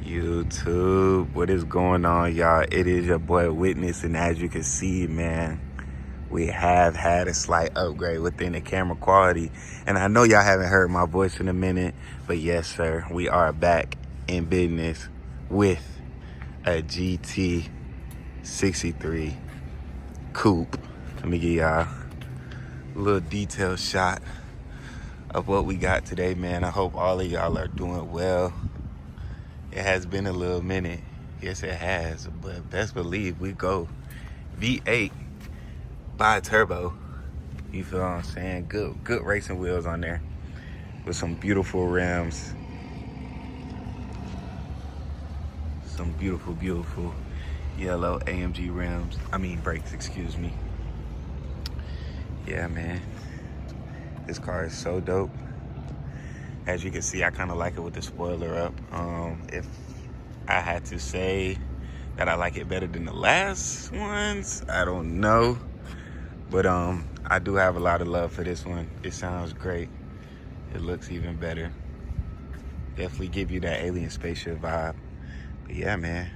YouTube, what is going on, y'all? It is your boy Witness, and as you can see, man, we have had a slight upgrade within the camera quality. And I know y'all haven't heard my voice in a minute, but yes, sir, we are back in business with a GT63 coupe. Let me give y'all a little detailed shot of what we got today, man. I hope all of y'all are doing well. It has been a little minute. Yes, it has, but best believe we go V8 bi-turbo. You feel what I'm saying? Good racing wheels on there with some beautiful rims. Some beautiful yellow AMG rims. I mean brakes, excuse me. Yeah, man. This car is so dope. As you can see, I kind of like it with the spoiler up. If I had to say that I like it better than the last ones, I don't know. But I do have a lot of love for this one. It sounds great. It looks even better. Definitely give you that alien spaceship vibe. But yeah, man,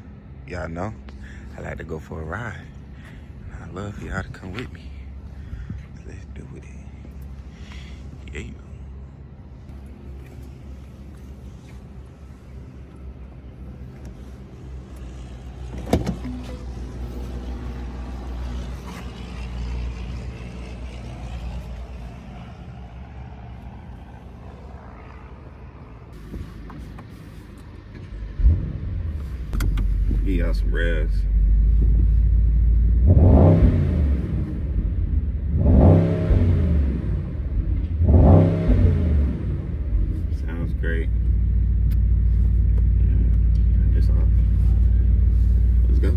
y'all know I like to go for a ride. And I love y'all to come with me. Let's do it. Yeah. Give y'all some revs. Sounds great. Turn this off. Let's go.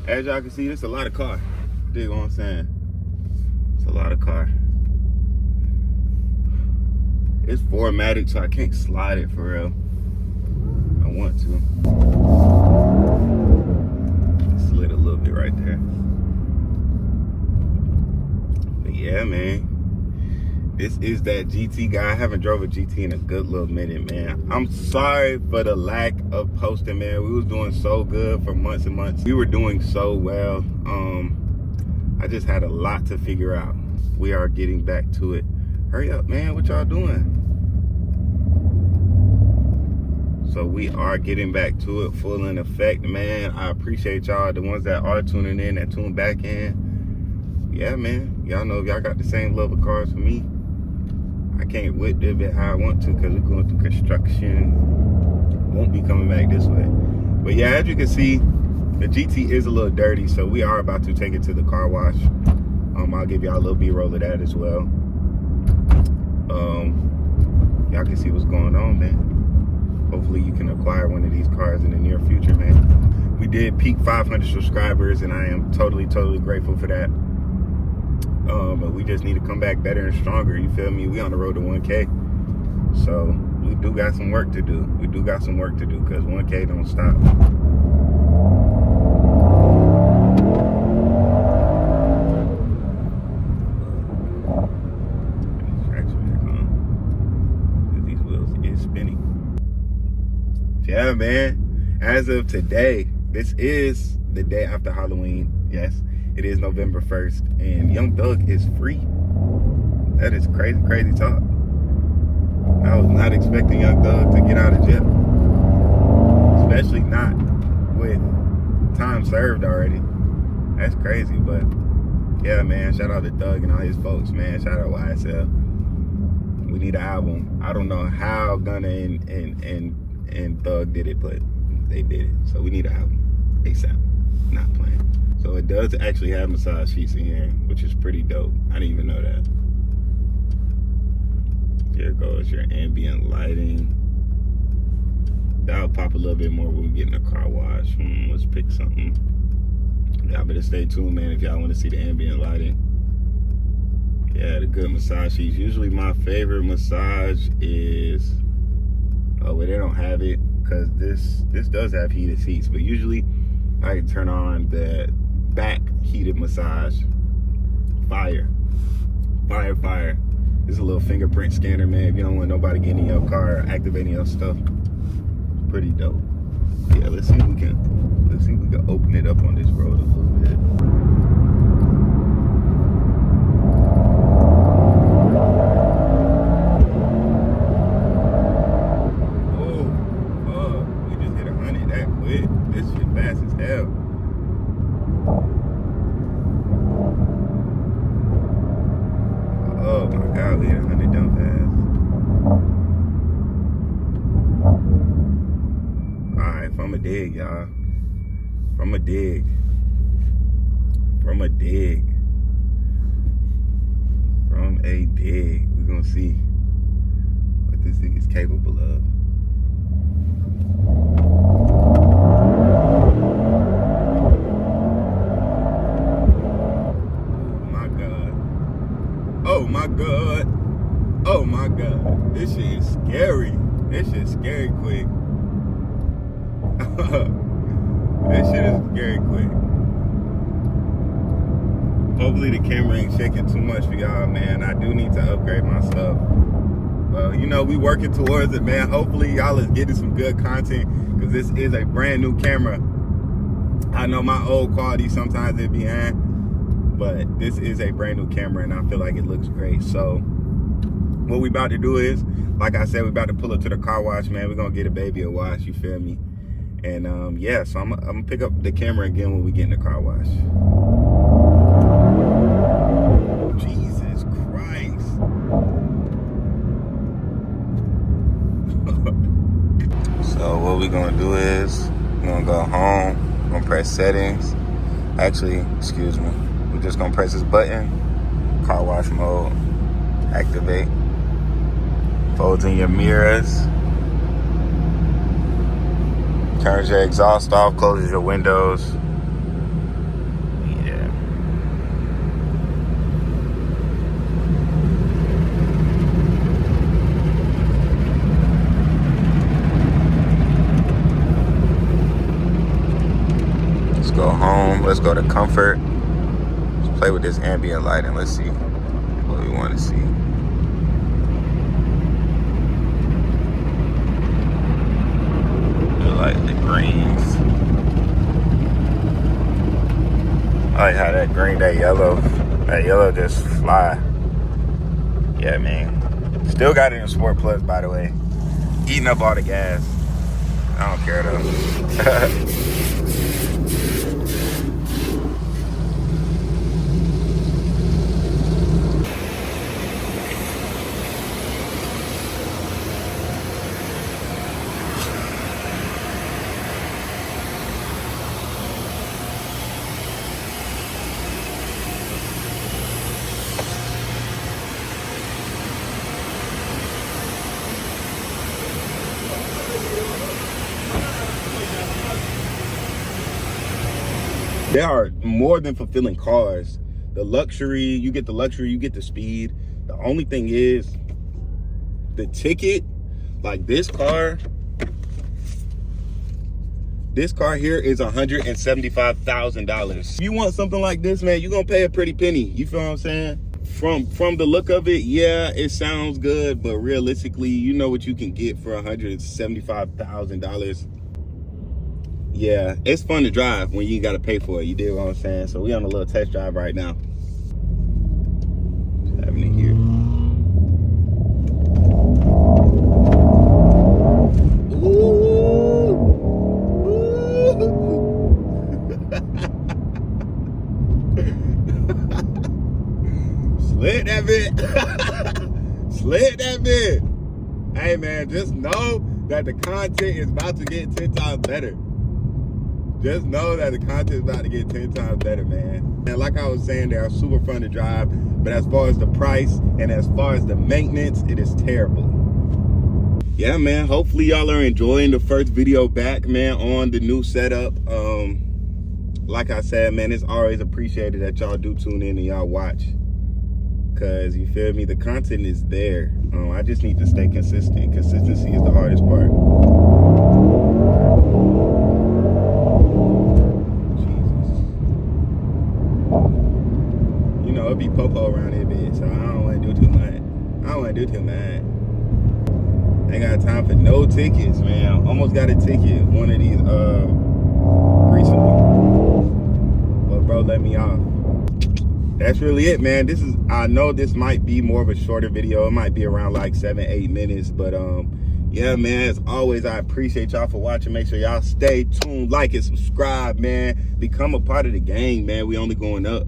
As y'all can see, this is a lot of car. Dig what I'm saying? It's a lot of car. It's 4matic, so I can't slide it for real. I want to. Slid a little bit right there. But yeah, man. This is that GT guy. I haven't drove a GT in a good little minute, man. I'm sorry for the lack of posting, man. We was doing so good for months and months. We were doing so well. I just had a lot to figure out. We are getting back to it. Hurry up, man. What y'all doing? So we are getting back to it full in effect, man. I appreciate y'all, the ones that are tuning in, that tune back in. Yeah, man. Y'all know if y'all got the same love of cars for me, I can't whip it how I want to because we're going through construction. Won't be coming back this way. But yeah, as you can see, the GT is a little dirty, so we are about to take it to the car wash. I'll give y'all a little B-roll of that as well. Y'all can see what's going on, man. Hopefully you can acquire one of these cars in the near future, man. We did peak 500 subscribers, and I am totally grateful for that. But we just need to come back better and stronger, you feel me? We on the road to 1K. So we do got some work to do. We do got some work to do because 1K don't stop. These wheels is spinning. Yeah, man. As of today, this is the day after Halloween. Yes. It is November 1st, and Young Thug is free. That is crazy talk. I was not expecting Young Thug to get out of jail. Especially not with time served already. That's crazy, but yeah, man, shout out to Thug and all his folks, man. Shout out YSL. We need an album. I don't know how Gunna and Thug did it, but they did it. So we need an album. ASAP. Not playing. So it does actually have massage sheets in here, which is pretty dope. I didn't even know that. what's your ambient lighting? That'll pop a little bit more when we get in the car wash. Let's pick something. Y'all better stay tuned, man, if y'all want to see the ambient lighting. Yeah, the good massage sheets. Usually my favorite massage is, oh, well, they don't have it because this does have heated seats, but usually I can turn on the back heated massage. Fire. This is a little fingerprint scanner, man. If you don't want nobody getting in your car or activating your stuff, it's pretty dope. Yeah, let's see if we can open it up on this road a little bit. Oh, we just hit 100 that quick. This shit fast as hell. Oh my God, we hit 100 dumb fast. Alright, from a dig, y'all. From a dig. We're gonna see what this thing is capable of. Oh my God. This shit is scary. This shit is scary quick. This shit is scary quick. Hopefully the camera ain't shaking too much for y'all, man. I do need to upgrade my stuff. Well, you know, we working towards it, man. Hopefully y'all is getting some good content because this is a brand new camera. I know my old quality sometimes it be but this is a brand new camera and I feel like it looks great. So what we about to do is, like I said, we about to pull up to the car wash, man. We're gonna get a baby a wash, you feel me? And yeah, so I'm gonna pick up the camera again when we get in the car wash. Jesus Christ. So what we're gonna do is we're gonna go home, we're gonna press settings. Actually, excuse me. We're just gonna press this button, car wash mode, activate. Folds in your mirrors. Turns your exhaust off, closes your windows. Yeah. Let's go home. Let's go to comfort. Let's play with this ambient lighting. Let's see what we want to see. Like the greens. I like how that green, that yellow just fly. Yeah, man. Still got it in Sport Plus, by the way. Eating up all the gas. I don't care though. They are more than fulfilling cars. The luxury, you get the speed. The only thing is the ticket, like this car here is $175,000. If you want something like this, man, you're gonna pay a pretty penny. You feel what I'm saying? From the look of it, yeah, it sounds good, but realistically, you know what you can get for $175,000. Yeah, it's fun to drive when you gotta pay for it. You dig what I'm saying? So we on a little test drive right now. Just having it here. Ooh. Slid that bit. Slid that bit. Hey man, just know that the content is about to get 10 times better. Just know that the content is about to get 10 times better, man. And like I was saying, they are super fun to drive, but as far as the price and as far as the maintenance, it is terrible. yeah, man, hopefully y'all are enjoying the first video back, man, on the new setup. Like I said, man, it's always appreciated that y'all do tune in and y'all watch, because you feel me, the content is there. I just need to stay consistent. Consistency is the hardest part. Jesus, you know, it be popo around here, bitch, so I don't want to do too much. Ain't got time for no tickets, man. Almost got a ticket one of these recently, but bro let me off. That's really it, man. I know this might be more of a shorter video. It might be around like 7-8 minutes, but yeah, man, as always, I appreciate y'all for watching. Make sure y'all stay tuned, like and subscribe, man. Become a part of the gang, man. We only going up.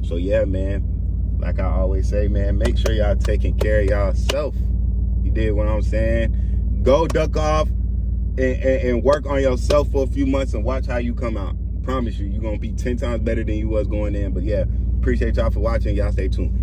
So yeah, man, like I always say, man, make sure y'all taking care of y'allself. You did what I'm saying? Go duck off and work on yourself for a few months and watch how you come out. Promise you, you're gonna be 10 times better than you was going in. But yeah, appreciate y'all for watching. Y'all stay tuned.